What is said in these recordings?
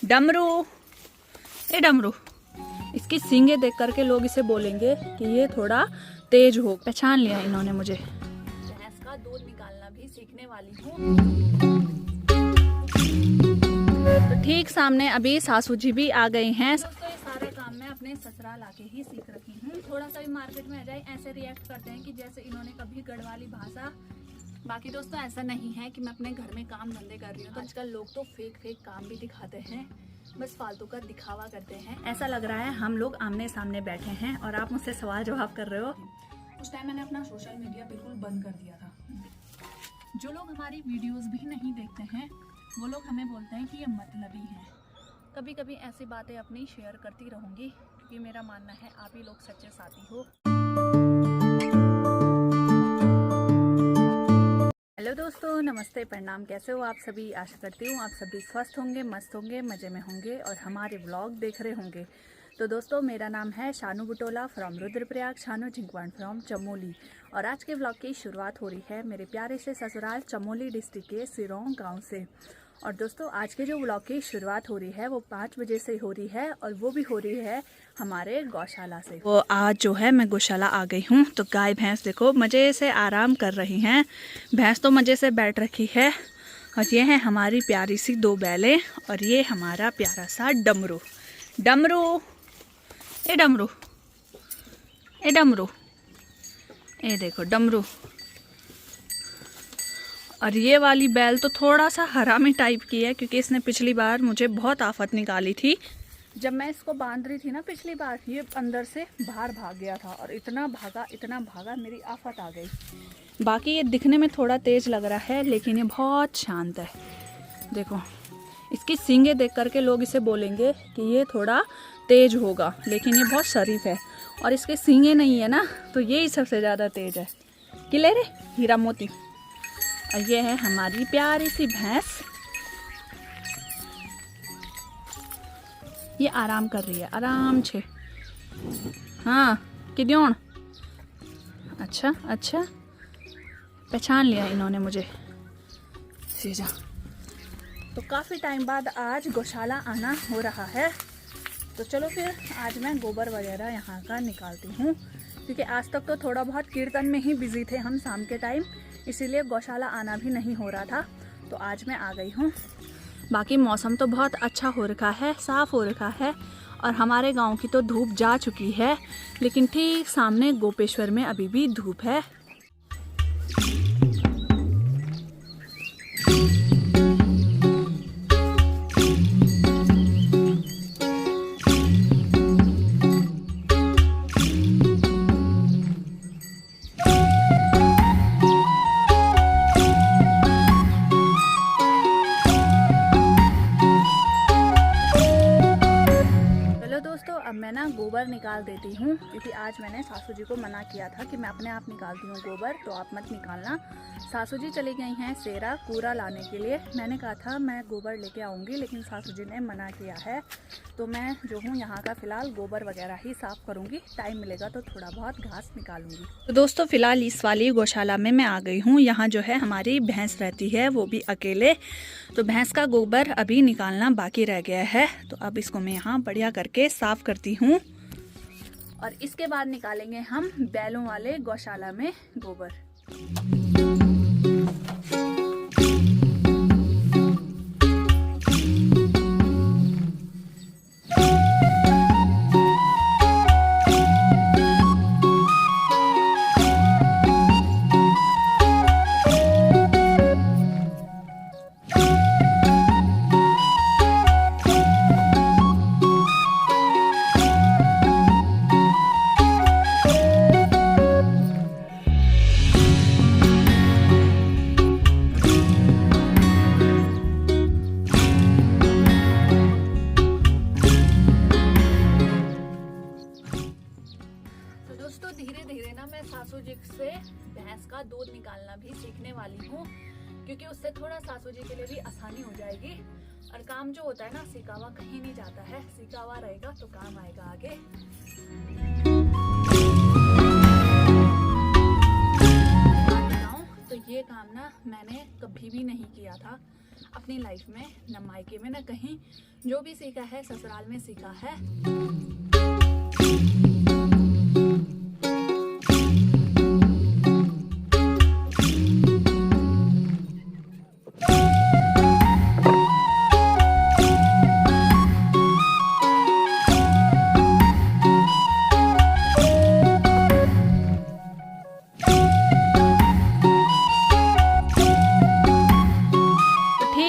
डमरू, ए डमरू। इसकी सींगे देख करके लोग इसे बोलेंगे कि ये थोड़ा तेज हो। पहचान लिया इन्होंने मुझे। भैंस का दूध निकालना भी सीखने वाली हूँ। तो ठीक सामने अभी सासू जी भी आ गई हैं। दोस्तों ये सारा काम मैं अपने ससुराल आके ही सीख रखी हूँ। थोड़ा सा भी मार्केट में आ जाए ऐसे रिएक्ट करते हैं कि जैसे इन्होंने कभी गढ़वाली भाषा। बाकी दोस्तों ऐसा नहीं है कि मैं अपने घर में काम धंधे कर रही हूँ। तो आजकल लोग तो फेक काम भी दिखाते हैं, बस फालतू का दिखावा करते हैं। ऐसा लग रहा है हम लोग आमने सामने बैठे हैं और आप मुझसे सवाल जवाब कर रहे हो। उस टाइम मैंने अपना सोशल मीडिया बिल्कुल बंद कर दिया था। जो लोग हमारी वीडियोस भी नहीं देखते हैं वो लोग हमें बोलते हैं कि ये मतलबी है। कभी कभी ऐसी बातें अपनी शेयर करती रहूँगी क्योंकि मेरा मानना है आप ही लोग सच्चे साथी हो। हेलो दोस्तों, नमस्ते, प्रणाम। कैसे हो आप सभी? आशा करती हूँ आप सभी स्वस्थ होंगे, मस्त होंगे, मज़े में होंगे और हमारे व्लॉग देख रहे होंगे। तो दोस्तों मेरा नाम है शानू बुटोला फ्रॉम रुद्रप्रयाग, शानू झिंकवान फ्रॉम चमोली। और आज के व्लॉग की शुरुआत हो रही है मेरे प्यारे से ससुराल चमोली डिस्ट्रिक्ट के सिरोंग गांव से। और दोस्तों आज के जो व्लॉग की शुरुआत हो रही है वो 5 बजे से हो रही है और वो भी हो रही है हमारे गौशाला से। वो आज जो है मैं गौशाला आ गई हूँ। तो गाय भैंस देखो मज़े से आराम कर रही हैं। भैंस तो मज़े से बैठ रखी है और ये है हमारी प्यारी सी 2 बैलें और ये हमारा प्यारा सा डमरू। डमरू, ए डमरू, ए डमरू, ये देखो डमरू। और ये वाली बैल तो थोड़ा सा हरामी टाइप की है क्योंकि इसने पिछली बार मुझे बहुत आफत निकाली थी। जब मैं इसको बांध रही थी ना पिछली बार, ये अंदर से बाहर भाग गया था और इतना भागा मेरी आफत आ गई। बाकी ये दिखने में थोड़ा तेज लग रहा है लेकिन ये बहुत शांत है। देखो इसकी सींगे देख करके लोग इसे बोलेंगे कि ये थोड़ा तेज होगा, लेकिन ये बहुत शरीफ है। और इसके सींगे नहीं है ना तो यही सबसे ज़्यादा तेज है। किले रे हीरा मोती। और ये है हमारी प्यारी सी भैंस, ये आराम कर रही है आराम से। हाँ किद्योन, अच्छा अच्छा, पहचान लिया इन्होंने मुझे। सीजा तो काफ़ी टाइम बाद आज गौशाला आना हो रहा है। तो चलो फिर आज मैं गोबर वगैरह यहाँ का निकालती हूँ क्योंकि आज तक तो थोड़ा बहुत कीर्तन में ही बिजी थे हम शाम के टाइम, इसीलिए गौशाला आना भी नहीं हो रहा था। तो आज मैं आ गई हूँ। बाकी मौसम तो बहुत अच्छा हो रखा है, साफ़ हो रखा है और हमारे गांव की तो धूप जा चुकी है, लेकिन ठीक सामने गोपेश्वर में अभी भी धूप है। अब मैं ना गोबर निकाल देती हूँ क्योंकि आज मैंने सासू जी को मना किया था कि मैं अपने आप निकालती हूँ गोबर, तो आप मत निकालना। सासू जी चली गई हैं सेरा कूड़ा लाने के लिए। मैंने कहा था मैं गोबर लेके आऊँगी लेकिन सासू जी ने मना किया है। तो मैं जो हूँ यहाँ का फ़िलहाल गोबर वगैरह ही साफ़ करूँगी। टाइम मिलेगा तो थोड़ा बहुत घास निकालूंगी। तो दोस्तों फ़िलहाल इस वाली गौशाला में मैं आ गई हूँ। यहाँ जो है हमारी भैंस रहती है, वो भी अकेले। तो भैंस का गोबर अभी निकालना बाकी रह गया है, तो अब इसको मैं यहाँ बढ़िया करके साफ़ करती हूँ और इसके बाद निकालेंगे हम बैलों वाले गौशाला में गोबर। सासू जी से भैंस का दूध निकालना भी सीखने वाली हूँ क्योंकि उससे थोड़ा सासू जी के लिए भी आसानी हो जाएगी। और काम जो होता है ना सिकावा कहीं नहीं जाता है, सिकावा रहेगा तो काम आएगा आगे। तो ये काम ना मैंने कभी भी नहीं किया था। अपनी लाइफ में, न मायके में, न कहीं। जो भी सीखा है ससुराल में सीखा है।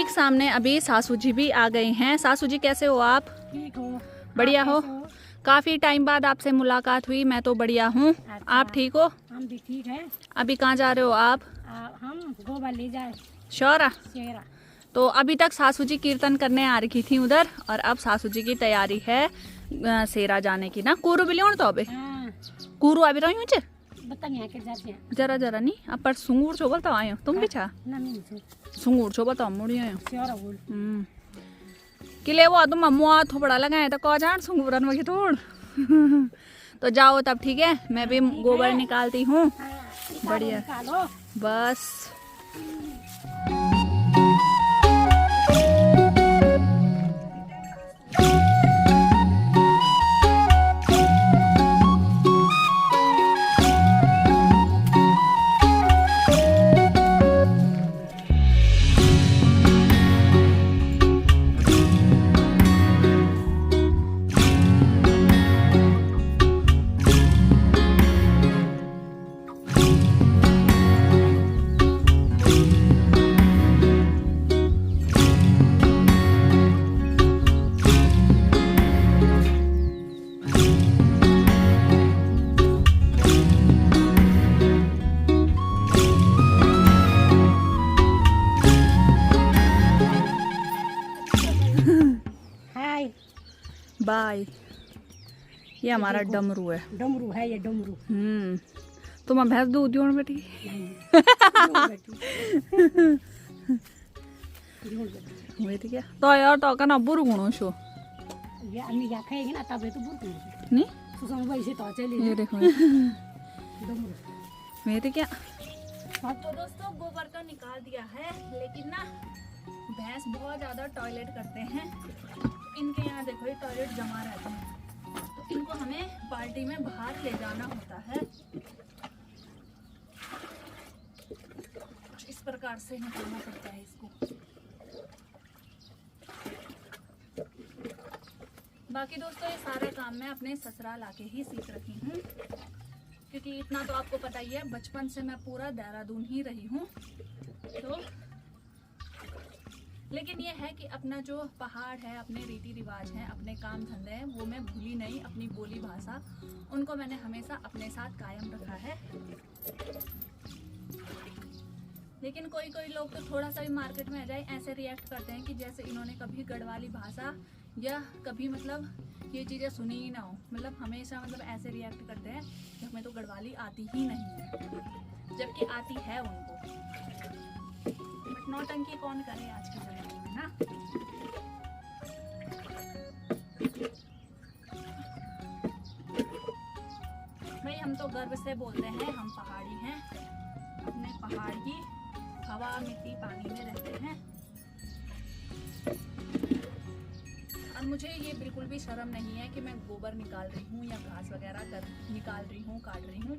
सामने अभी सासू जी भी आ गए हैं। सासू जी कैसे हो आप? ठीक हो? बढ़िया हो? काफी टाइम बाद आपसे मुलाकात हुई। मैं तो बढ़िया हूँ। अच्छा, आप ठीक हो? हम भी ठीक हैं। अभी कहाँ जा रहे हो आप? हम गोबर ले जाए शौरा। शेरा। तो अभी तक सासू जी कीर्तन करने आ रखी थी उधर, और अब सासू जी की तैयारी है सेरा जाने की ना। कूरू बिलियोण तो अबे कूरू अभी रही हूँ जरा जरा नहीं अब पर सुंगूर छो बोलता आयो तुम भी छा सुंगूर छो बोलता मुड़ी आयो किले वो तुम अम्मू आ थोपड़ा लगाए तो कौ जान सुंगूरन में थोड़ तो जाओ तब ठीक है। मैं भी गोबर निकालती हूँ। बढ़िया बस। बाय। ये हमारा डमरू है। डमरू है ये डमरू। तुम भैंस दूध दियो बेटी। बेटी क्या तो यार तो का ना बुरु गुणो शो ये अन्नी क्या खाएगी ना तब तो बुरु नहीं सुसम वैसे तो चली ये देखो डमरू बेटी क्या। तो दोस्तों गोबर का निकाल दिया है, लेकिन ना भैंस बहुत ज्यादा टॉयलेट करते हैं। इनके यहाँ देखो ये टॉयलेट जमा रहते हैं, तो इनको हमें बाल्टी में बाहर ले जाना होता है। इस प्रकार से निकालना पड़ता है इसको। बाकी दोस्तों ये सारे काम मैं अपने ससुराल आके ही सीख रही हूँ, क्योंकि इतना तो आपको पता ही है, बचपन से मैं पूरा देहरादून ही रही हूँ। तो लेकिन ये है कि अपना जो पहाड़ है, अपने रीति रिवाज हैं, अपने काम धंधे हैं, वो मैं भूली नहीं। अपनी बोली भाषा उनको मैंने हमेशा अपने साथ कायम रखा है। लेकिन कोई कोई लोग तो थोड़ा सा भी मार्केट में आ जाए ऐसे रिएक्ट करते हैं कि जैसे इन्होंने कभी गढ़वाली भाषा या कभी मतलब ये चीज़ें सुनी ही ना हो। मतलब हमेशा मतलब ऐसे रिएक्ट करते हैं कि हमें तो गढ़वाली आती ही नहीं है, जबकि आती है उनको। बट नौटंकी कौन करे आज के जमाने में ना। भाई हम तो गर्व से बोलते हैं हम पहाड़ी हैं, अपने पहाड़ की हवा मिट्टी पानी में रहते हैं। और मुझे ये बिल्कुल भी शर्म नहीं है कि मैं गोबर निकाल रही हूँ या घास वगैरह निकाल रही हूँ, काट रही हूँ,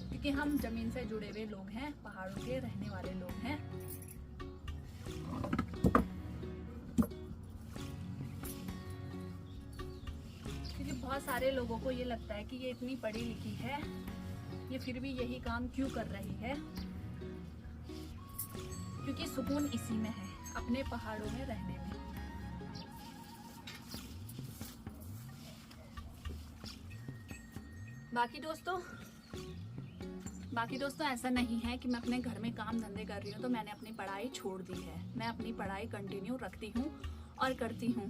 क्योंकि हम जमीन से जुड़े हुए लोग हैं, पहाड़ों के रहने वाले लोग हैं। क्योंकि बहुत सारे लोगों को ये लगता है कि ये इतनी पढ़ी लिखी है, ये फिर भी यही काम क्यों कर रही है। क्योंकि सुकून इसी में है, अपने पहाड़ों में रहने में। बाकी दोस्तों ऐसा नहीं है कि मैं अपने घर में काम धंधे कर रही हूँ तो मैंने अपनी पढ़ाई छोड़ दी है। मैं अपनी पढ़ाई कंटिन्यू रखती हूँ और करती हूँ।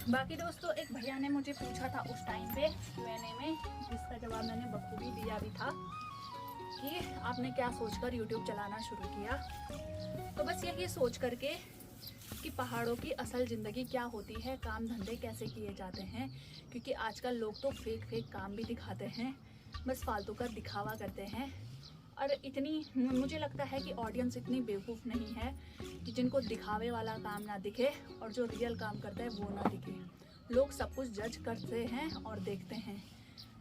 बाकी दोस्तों एक भैया ने मुझे पूछा था उस टाइम पे Q&A में, जिसका जवाब मैंने बखूबी दिया भी था कि आपने क्या सोचकर YouTube चलाना शुरू किया। तो बस यही सोच करके कि पहाड़ों की असल ज़िंदगी क्या होती है, काम धंधे कैसे किए जाते हैं। क्योंकि आजकल लोग तो फेक काम भी दिखाते हैं, बस फालतू का दिखावा करते हैं। और मुझे लगता है कि ऑडियंस इतनी बेवकूफ़ नहीं है कि जिनको दिखावे वाला काम ना दिखे और जो रियल काम करता है वो ना दिखे। लोग सब कुछ जज करते हैं और देखते हैं।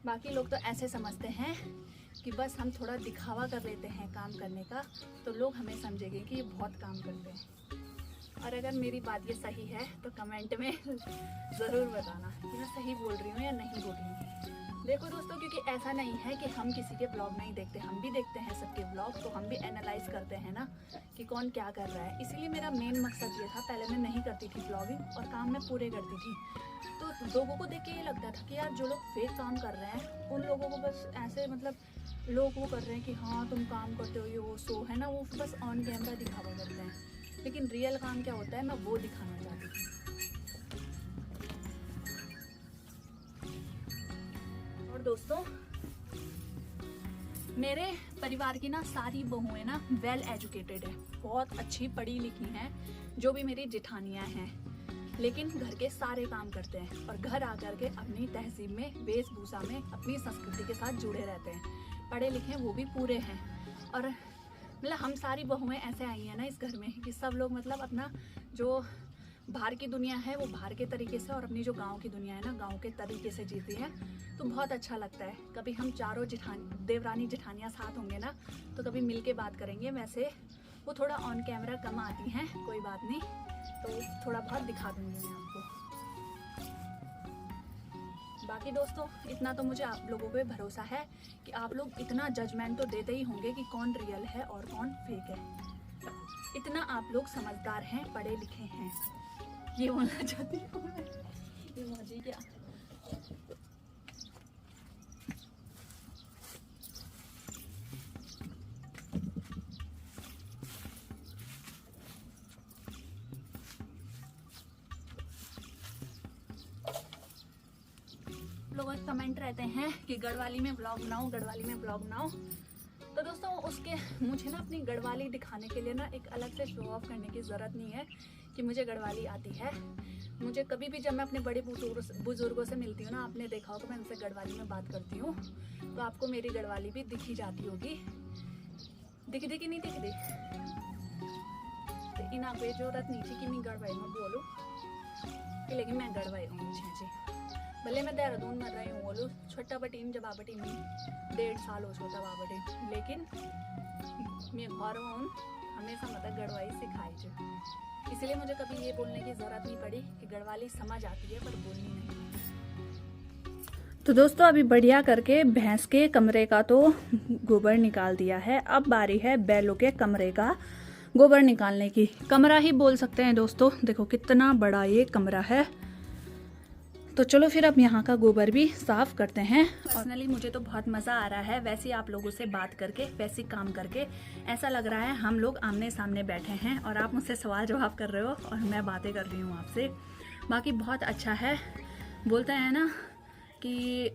बाकी लोग तो ऐसे समझते हैं कि बस हम थोड़ा दिखावा कर लेते हैं काम करने का, तो लोग हमें समझेंगे कि ये बहुत काम करते हैं। और अगर मेरी बात ये सही है तो कमेंट में ज़रूर बताना कि मैं सही बोल रही हूँ या नहीं बोल रही हूँ। देखो दोस्तों, क्योंकि ऐसा नहीं है कि हम किसी के ब्लॉग नहीं देखते, हम भी देखते हैं सबके ब्लॉग, तो हम भी एनालाइज करते हैं ना कि कौन क्या कर रहा है। इसीलिए मेरा मेन मकसद ये था, पहले मैं नहीं करती थी ब्लॉगिंग और काम मैं पूरे करती थी, तो लोगों को देख के ये लगता था कि यार जो लोग फेक काम कर रहे हैं उन लोगों को बस ऐसे मतलब लोग वो कर रहे हैं कि हाँ तुम काम करते हो, ये वो शो है ना, वो बस ऑन कैमरा दिखावा करते हैं। लेकिन रियल काम क्या होता है मैं वो दिखाना चाहती थी। और दोस्तों, मेरे परिवार की ना सारी बहुएं ना वेल एजुकेटेड है, बहुत अच्छी पढ़ी लिखी हैं, जो भी मेरी जेठानियाँ हैं, लेकिन घर के सारे काम करते हैं और घर आकर के अपनी तहजीब में, वेशभूषा में, अपनी संस्कृति के साथ जुड़े रहते हैं। पढ़े लिखे वो भी पूरे हैं। और मतलब हम सारी बहुएं ऐसे आई हैं ना इस घर में कि सब लोग मतलब अपना जो बाहर की दुनिया है वो बाहर के तरीके से और अपनी जो गांव की दुनिया है ना गांव के तरीके से जीती हैं। तो बहुत अच्छा लगता है। कभी हम चारों देवरानी जेठानियाँ साथ होंगे ना तो कभी मिल के बात करेंगे। वैसे वो थोड़ा ऑन कैमरा कम आती हैं, कोई बात नहीं, तो थोड़ा बहुत दिखा दूँगी मैं आपको। बाकी दोस्तों, इतना तो मुझे आप लोगों पे भरोसा है कि आप लोग इतना जजमेंट तो देते ही होंगे कि कौन रियल है और कौन फेक है। इतना आप लोग समझदार हैं, पढ़े लिखे हैं। ये बोलना चाहती हूँ मैं। ये मुझे क्या लोगों के कमेंट रहते हैं कि गढ़वाली में ब्लॉग बनाओ, गढ़वाली में ब्लॉग बनाओ। तो दोस्तों, उसके मुझे ना अपनी गढ़वाली दिखाने के लिए ना एक अलग से शो ऑफ करने की ज़रूरत नहीं है कि मुझे गढ़वाली आती है। मुझे कभी भी जब मैं अपने बड़े बुजुर्गों से मिलती हूँ ना, आपने देखा होगा मैं उनसे गढ़वाली में बात करती हूँ, तो आपको मेरी गढ़वाली भी दिखी जाती होगी। दिखती कि नहीं दिखती? तो इन आपको ये जरूरत नहीं थी कि मैं गढ़वाई में बोलूँ कि, लेकिन मैं गढ़वाई हूँ जी। भले मैं देहरादून में रही हूँ बोलूँ, छोटा बटीम जब बाबटी में 1.5 साल हो छोटा बाबटी, लेकिन मैं घर हूँ हमेशा मतलब गढ़वाई सिखाई जो। इसलिए मुझे कभी ये बोलने की ज़रूरत नहीं पड़ी कि गढ़वाली समझ आती है पर बोलनी नहीं। तो दोस्तों, अभी बढ़िया करके भैंस के कमरे का तो गोबर निकाल दिया है। अब बारी है बैलों के कमरे का गोबर निकालने की। कमरा ही बोल सकते हैं दोस्तों, देखो कितना बड़ा ये कमरा है। तो चलो फिर अब यहाँ का गोबर भी साफ करते हैं। पर्सनली मुझे तो बहुत मज़ा आ रहा है वैसे आप लोगों से बात करके, वैसे काम करके। ऐसा लग रहा है हम लोग आमने सामने बैठे हैं और आप मुझसे सवाल जवाब कर रहे हो और मैं बातें कर रही हूँ आपसे। बाकी बहुत अच्छा है। बोलते हैं ना कि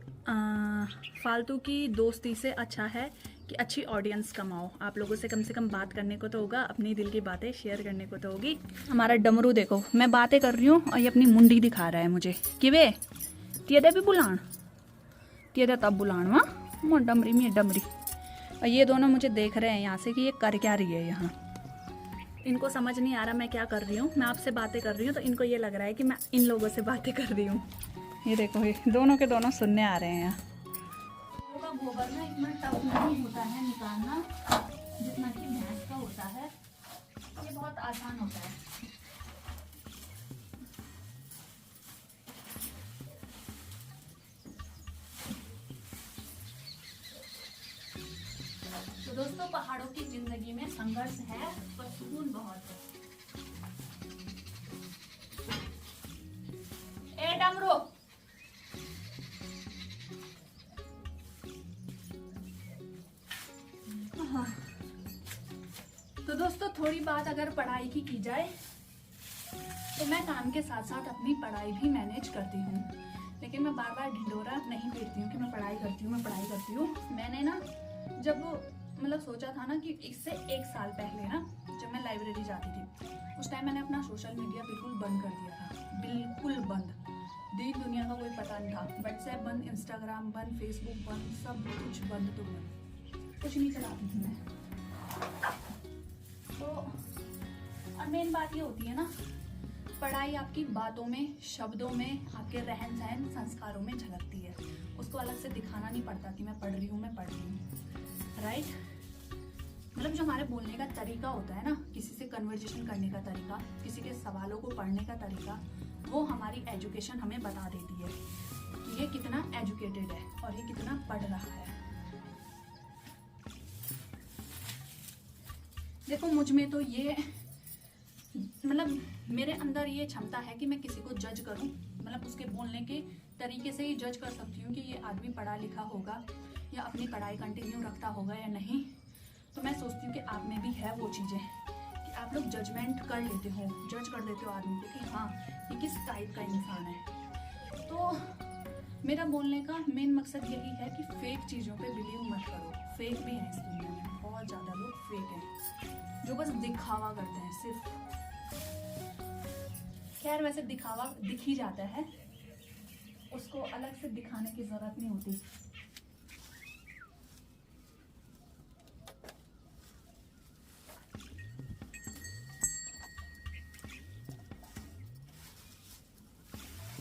फालतू की दोस्ती से अच्छा है कि अच्छी ऑडियंस कमाओ। आप लोगों से कम बात करने को तो होगा, अपनी दिल की बातें शेयर करने को तो होगी। हमारा डमरू देखो, मैं बातें कर रही हूँ और ये अपनी मुंडी दिखा रहा है मुझे कि वे तेरे भी बुलान, तेरे तब बुलान वहाँ मोर डमरी में डमरी। और ये दोनों मुझे देख रहे हैं यहाँ से कि ये कर क्या रही है यहाँ। इनको समझ नहीं आ रहा मैं क्या कर रही हूँ। मैं आपसे बातें कर रही हूँ तो इनको ये लग रहा है कि मैं इन लोगों से बातें कर रही हूँ। ये देखो, ये दोनों के दोनों सुनने आ रहे हैं यहाँ। गोबर ना इतना टफ नहीं होता है निकालना जितना कि भैंस का होता है। ये बहुत आसान होता है। तो दोस्तों, पहाड़ों की जिंदगी में संघर्ष है पर सुकून बहुत है। ए डमरू, तो दोस्तों, थोड़ी बात अगर पढ़ाई की जाए तो मैं काम के साथ साथ अपनी पढ़ाई भी मैनेज करती हूँ। लेकिन मैं बार बार ढिंडोरा नहीं पीटती हूँ कि मैं पढ़ाई करती हूँ। मैंने ना जब मतलब सोचा था ना कि इससे 1 साल पहले ना जब मैं लाइब्रेरी जाती थी उस टाइम मैंने अपना सोशल मीडिया बिल्कुल बंद कर दिया था, बिल्कुल बंद। दीन दुनिया का कोई पता नहीं था, व्हाट्सएप बंद, इंस्टाग्राम बंद, फेसबुक बंद, सब कुछ बंद, तो बंद, कुछ नहीं चलाती थी मैं। तो और मेन बात ये होती है ना, पढ़ाई आपकी बातों में, शब्दों में, आपके रहन सहन, संस्कारों में झलकती है। उसको अलग से दिखाना नहीं पड़ता कि मैं पढ़ रही हूँ, मैं पढ़ रही हूँ, राइट। मतलब जो हमारे बोलने का तरीका होता है ना, किसी से कन्वर्जेशन करने का तरीका, किसी के सवालों को पढ़ने का तरीका, वो हमारी एजुकेशन हमें बता देती है कि ये कितना एजुकेटेड है और ये कितना पढ़ रहा है। देखो मुझ में तो ये, मतलब मेरे अंदर ये क्षमता है कि मैं किसी को जज करूं, मतलब उसके बोलने के तरीके से ही जज कर सकती हूँ कि ये आदमी पढ़ा लिखा होगा या अपनी पढ़ाई कंटिन्यू रखता होगा या नहीं। तो मैं सोचती हूँ कि आप में भी है वो चीज़ें कि आप लोग जजमेंट कर लेते हो, जज कर देते हो आदमी को कि हाँ ये किस टाइप का इंसान है। तो मेरा बोलने का मेन मकसद यही है कि फेक चीज़ों पे बिलीव मत करो। फेक भी हैं इस दुनिया में, बहुत ज़्यादा लोग फेक हैं जो बस दिखावा करते हैं सिर्फ। खैर वैसे दिखावा दिख ही जाता है, उसको अलग से दिखाने की जरूरत नहीं होती।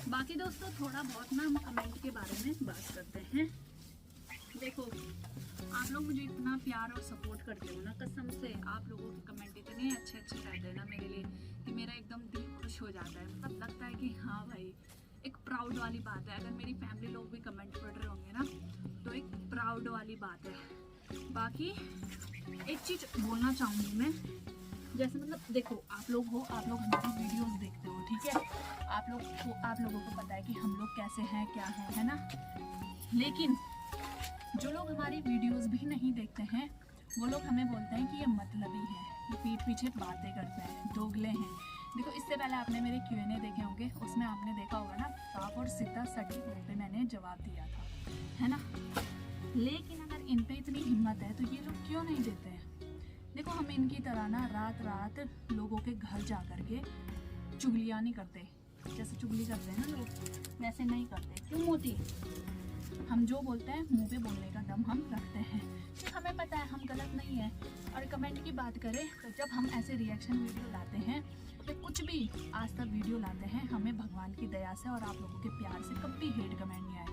बाकी दोस्तों थोड़ा बहुत ना हम कमेंट के बारे में बात करते हैं। देखो आप लोग मुझे इतना प्यार और सपोर्ट करते हो ना, कसम से आप लोगों के कमेंट इतने अच्छे अच्छे रहते हैं ना मेरे लिए कि मेरा एकदम दिल खुश हो जाता है। मतलब लगता है कि हाँ भाई, एक प्राउड वाली बात है। अगर मेरी फैमिली लोग भी कमेंट पढ़ रहे होंगे ना तो एक प्राउड वाली बात है। बाकी एक चीज़ बोलना चाहूँगी मैं, जैसे मतलब देखो आप लोग हो, आप लोग हमारी वीडियोस देखते हो, ठीक है, आप लोगों को पता है कि हम लोग कैसे हैं, क्या है ना। लेकिन जो लोग हमारी वीडियोस भी नहीं देखते हैं वो लोग हमें बोलते हैं कि ये मतलबी है, ये पीठ पीछे बातें करते हैं, दोगले हैं। देखो इससे पहले आपने मेरे Q&A देखे होंगे, उसमें आपने देखा होगा ना, साफ और सीधा सटीक मुंह पे मैंने जवाब दिया था, है ना। लेकिन अगर इन पे इतनी हिम्मत है तो ये लोग क्यों नहीं देते हैं। देखो हम इनकी तरह ना रात रात लोगों के घर जा कर के चुगलियाँ नहीं करते, जैसे चुगली करते हैं ना लोग, वैसे नहीं करते। क्यों मोती, हम जो बोलते हैं मुंह पे बोलने का दम हम रखते हैं, कि हमें पता है हम गलत नहीं है। और कमेंट की बात करें तो जब हम ऐसे रिएक्शन वीडियो लाते हैं या कुछ भी आज तक वीडियो लाते हैं, हमें भगवान की दया से और आप लोगों के प्यार से कभी हेट कमेंट नहीं आए,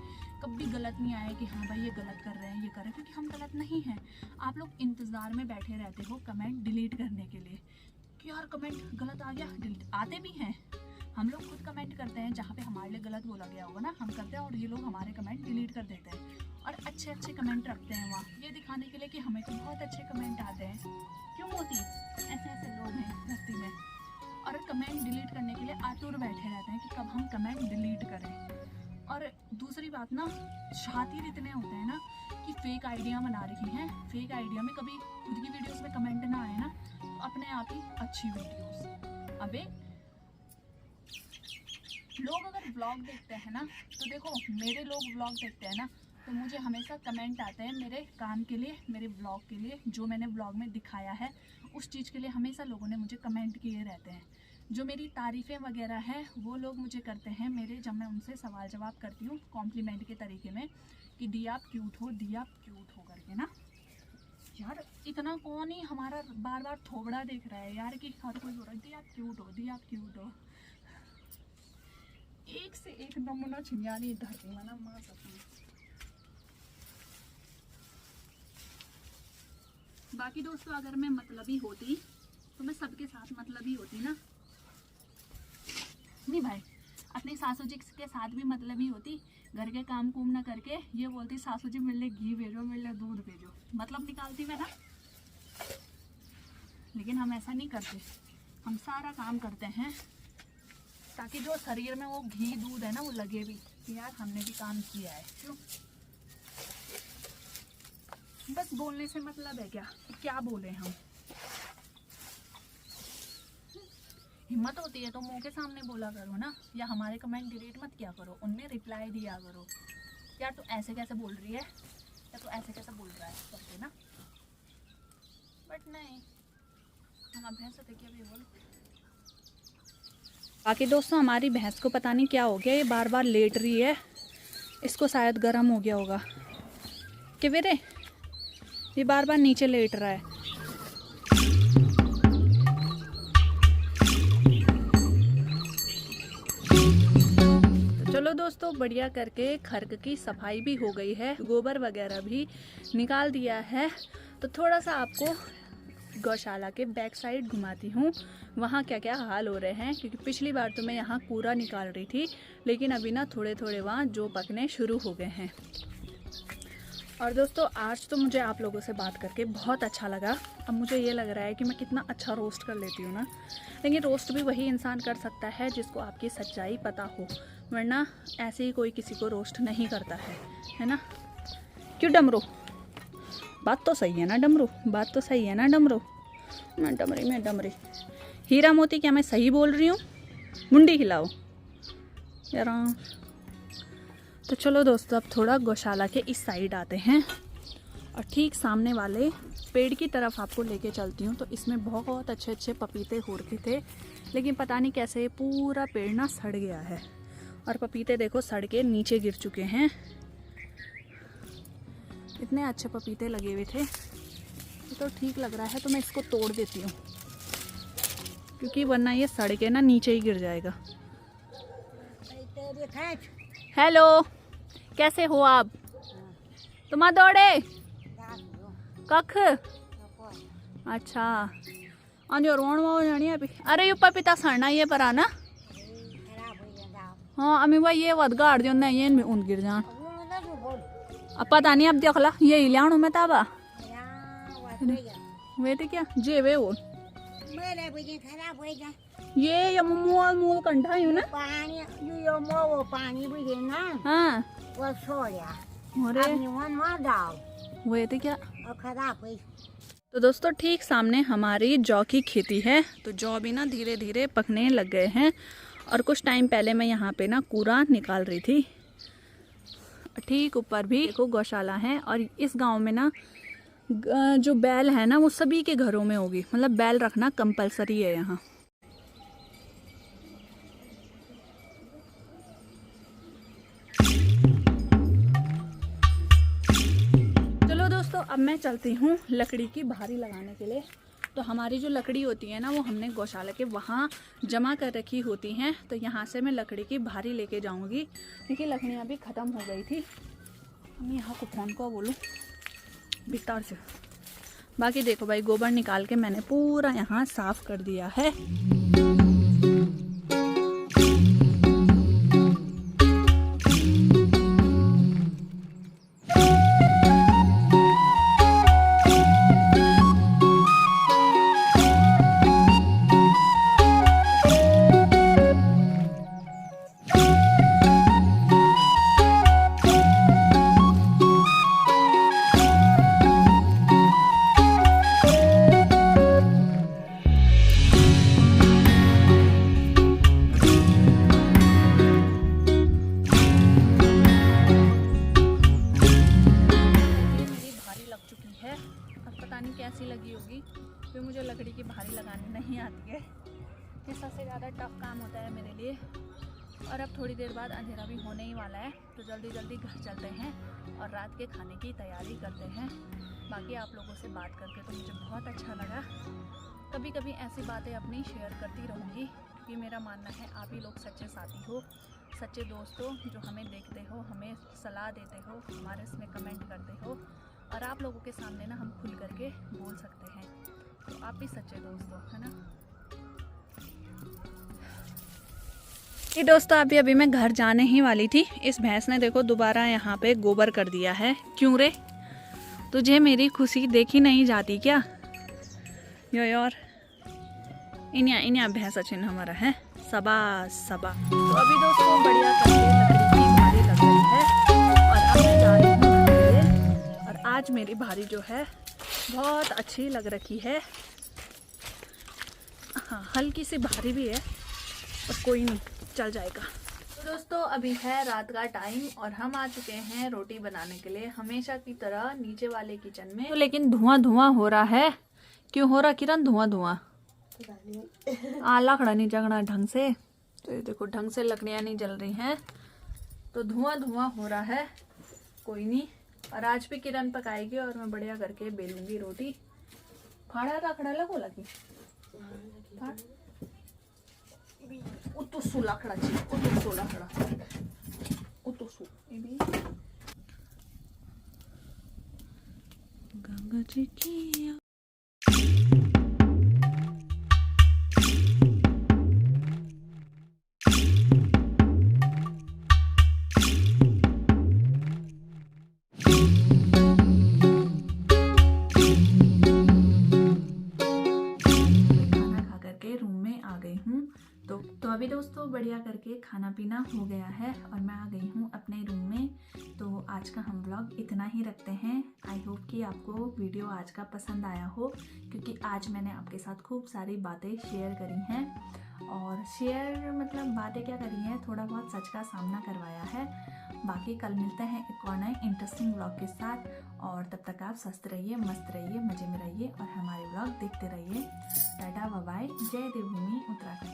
कभी गलत नहीं आए कि हाँ भाई ये गलत कर रहे हैं, ये कर रहे हैं, क्योंकि हम गलत नहीं हैं। आप लोग इंतज़ार में बैठे रहते हो कमेंट डिलीट करने के लिए कि यार कमेंट गलत आ गया, डिलीट आते भी हैं। हम लोग खुद कमेंट करते हैं जहाँ पे हमारे लिए गलत बोला गया होगा ना, हम करते हैं और ये लोग हमारे कमेंट डिलीट कर देते हैं और अच्छे अच्छे कमेंट रखते हैं वहाँ, ये दिखाने के लिए कि हमें तो बहुत अच्छे कमेंट आते हैं। क्यों मोती, ऐसे ऐसे लोग हैं धरती में, और कमेंट डिलीट करने के लिए आतुर बैठे रहते हैं कि कब हम कमेंट डिलीट करें। और दूसरी बात ना, शातिर इतने होते हैं ना कि फेक आइडिया बना रखी हैं, फेक आइडिया में कभी खुद की वीडियोस में कमेंट ना आए ना तो अपने आप ही अच्छी वीडियोस। अबे लोग अगर व्लॉग देखते हैं ना, तो देखो मेरे लोग व्लॉग देखते हैं ना तो मुझे हमेशा कमेंट आते हैं मेरे काम के लिए, मेरे व्लॉग के लिए, जो मैंने व्लॉग में दिखाया है उस चीज़ के लिए हमेशा लोगों ने मुझे कमेंट किए रहते हैं। जो मेरी तारीफ़ें वगैरह हैं वो लोग मुझे करते हैं मेरे, जब मैं उनसे सवाल जवाब करती हूँ कॉम्प्लीमेंट के तरीके में कि दी आप क्यूट हो, दी आप क्यूट हो करके ना। यार इतना कौन ही हमारा बार बार थोबड़ा देख रहा है यार, कि हर कोई बोल रहा है दी आप क्यूट हो, दी आप क्यूट हो। एक से एक नमूना छिनियाली धरती में ना मार सकती हूँ। बाकी दोस्तों अगर मैं मतलबी होती तो मैं सबके साथ मतलबी होती ना। नहीं भाई, अपनी सासू जी के साथ भी मतलबी होती, घर के काम कुम ना करके ये बोलती सासू जी मेरे लिए घी भेजो, मेरे लिए दूध भेजो, मतलब निकालती मैं ना। लेकिन हम ऐसा नहीं करते, हम सारा काम करते हैं ताकि जो शरीर में वो घी दूध है ना वो लगे भी कि यार हमने भी काम किया है। क्यों, बस बोलने से मतलब है क्या बोले हम। हिम्मत होती है तो मुंह के सामने बोला करो ना, या हमारे कमेंट डिलीट मत किया करो, उनमें रिप्लाई दिया करो यार तू ऐसे कैसे बोल रही है या तू ऐसे कैसे बोल रहा है करके ना। बट नहीं, बाकी दोस्तों हमारी भैंस को पता नहीं क्या हो गया, ये बार बार लेट रही है। इसको शायद गर्म हो गया होगा कि वीरे, ये बार बार नीचे लेट रहा है। चलो दोस्तों, बढ़िया करके खर्क की सफाई भी हो गई है, गोबर वगैरह भी निकाल दिया है। तो थोड़ा सा आपको गौशाला के बैक साइड घुमाती हूँ, वहाँ क्या क्या हाल हो रहे हैं। क्योंकि पिछली बार तो मैं यहाँ कूड़ा निकाल रही थी, लेकिन अभी ना थोड़े थोड़े वहाँ जो पकने शुरू हो गए हैं। और दोस्तों आज तो मुझे आप लोगों से बात करके बहुत अच्छा लगा। अब मुझे ये लग रहा है कि मैं कितना अच्छा रोस्ट कर लेती हूँ ना। लेकिन रोस्ट भी वही इंसान कर सकता है जिसको आपकी सच्चाई पता हो, वरना ऐसे ही कोई किसी को रोस्ट नहीं करता है ना। क्यों डमरू, बात तो सही है ना डमरू, बात तो सही है ना डमरू। मैं डमरी हीरा मोती, क्या मैं सही बोल रही हूँ? मुंडी हिलाओ यार। तो चलो दोस्तों, अब थोड़ा गौशाला के इस साइड आते हैं और ठीक सामने वाले पेड़ की तरफ आपको लेके चलती हूँ। तो इसमें बहुत अच्छे अच्छे पपीते हो रखे थे, लेकिन पता नहीं कैसे पूरा पेड़ ना सड़ गया है। और पपीते देखो सड़ के नीचे गिर चुके हैं। इतने अच्छे पपीते लगे हुए थे। तो ठीक लग रहा है, तो मैं इसको तोड़ देती हूँ, क्योंकि वरना ये सड़ के ना नीचे ही गिर जाएगा। हेलो, कैसे हो आप? तुम दौड़े कख? अच्छा, अंजो रोण वो जानी अभी। अरे यू पपीता सड़ना ये पर आना। हाँ अमी भाई ये वध गाड़ दियो, नहीं ये उन गिर जान। अब पता नहीं, अब देख ला यही लिया मैं ताबा वे थे क्या जे वे वो ये मूल मूल कंठा यू ना पानी यो वो पानी भी ना। हाँ वो सोया अरे मार डाल वे थे क्या खराब हुई। तो दोस्तों ठीक सामने हमारी जौ की खेती है। तो जौ भी ना धीरे धीरे पकने लग गए हैं। और कुछ टाइम पहले मैं यहाँ पे ना कूड़ा निकाल रही थी। ठीक ऊपर भी देखो गौशाला है। और इस गांव में ना जो बैल है ना वो सभी के घरों में होगी, मतलब बैल रखना कंपलसरी है यहाँ। चलो दोस्तों, अब मैं चलती हूँ लकड़ी की भारी लगाने के लिए। तो हमारी जो लकड़ी होती है ना वो हमने गौशाला के वहाँ जमा कर रखी होती हैं। तो यहाँ से मैं लकड़ी की भारी लेके जाऊँगी, क्योंकि लकड़ियाँ भी ख़त्म हो गई थी। मैं यहाँ को फोन को बोलूँ भीतर से। बाकी देखो भाई, गोबर निकाल के मैंने पूरा यहाँ साफ कर दिया है। कैसी लगी होगी, फिर मुझे लकड़ी की भारी लगानी नहीं आती है। ये सबसे ज़्यादा टफ काम होता है मेरे लिए। और अब थोड़ी देर बाद अंधेरा भी होने ही वाला है, तो जल्दी जल्दी घर चलते हैं और रात के खाने की तैयारी करते हैं। बाकी आप लोगों से बात करके तो मुझे बहुत अच्छा लगा। कभी कभी ऐसी बातें अपनी शेयर करती रहूँगी, क्योंकि मेरा मानना है आप ही लोग सच्चे साथी हो, सच्चे दोस्त हो, जो हमें देखते हो, हमें सलाह देते हो, हमारे इसमें कमेंट करते हो। और आप लोगों के सामने ना हम खुल करके बोल सकते हैं, तो आप भी सच्चे दोस्त हो, है ना। ये दोस्तों अभी मैं घर जाने ही वाली थी। इस भैंस ने देखो दोबारा यहाँ पे गोबर कर दिया है। क्यों रे, तुझे मेरी खुशी देखी नहीं जाती क्या? यो यार इन्या भैंस अच्छी हमारा है सबा सबा। तो अभी दोस्तों बढ़िया करके लकड़ी की भारी लग रही है और अब मैं जा रही हूँ। और आज मेरी भारी जो है बहुत अच्छी लग रखी है। हाँ हल्की सी भारी भी है और कोई नहीं, चल जाएगा। तो दोस्तों अभी है रात का टाइम और हम आ चुके हैं रोटी बनाने के लिए, हमेशा की तरह नीचे वाले किचन में। तो लेकिन धुआं धुआं हो रहा है। क्यों हो रहा किरण धुआं धुआं? लकड़ा नहीं जगना ढंग से, तो ये देखो ढंग से लकड़ियाँ नहीं जल रही हैं, तो धुआं धुआं हो रहा है। कोई नहीं, और आज भी किरण पकाएगी और मैं बढ़िया करके बेलूंगी रोटी। फाड़ा लकड़ा लगो लगी उतुसु लकड़ा ची उतुसु लकड़ा उतुसु भी गंगा जी की। तो अभी दोस्तों बढ़िया करके खाना पीना हो गया है और मैं आ गई हूँ अपने रूम में। तो आज का हम व्लॉग इतना ही रखते हैं। आई होप कि आपको वीडियो आज का पसंद आया हो, क्योंकि आज मैंने आपके साथ खूब सारी बातें शेयर करी हैं। और शेयर मतलब बातें क्या करी हैं, थोड़ा बहुत सच का सामना करवाया है। बाकी कल मिलते हैं एक और नए इंटरेस्टिंग व्लॉग के साथ, और तब तक आप स्वस्थ रहिए, मस्त रहिए, मज़े में रहिए और हमारे व्लॉग देखते रहिए। टाटा बाय बाय, जय देवभूमि उत्तराखंड।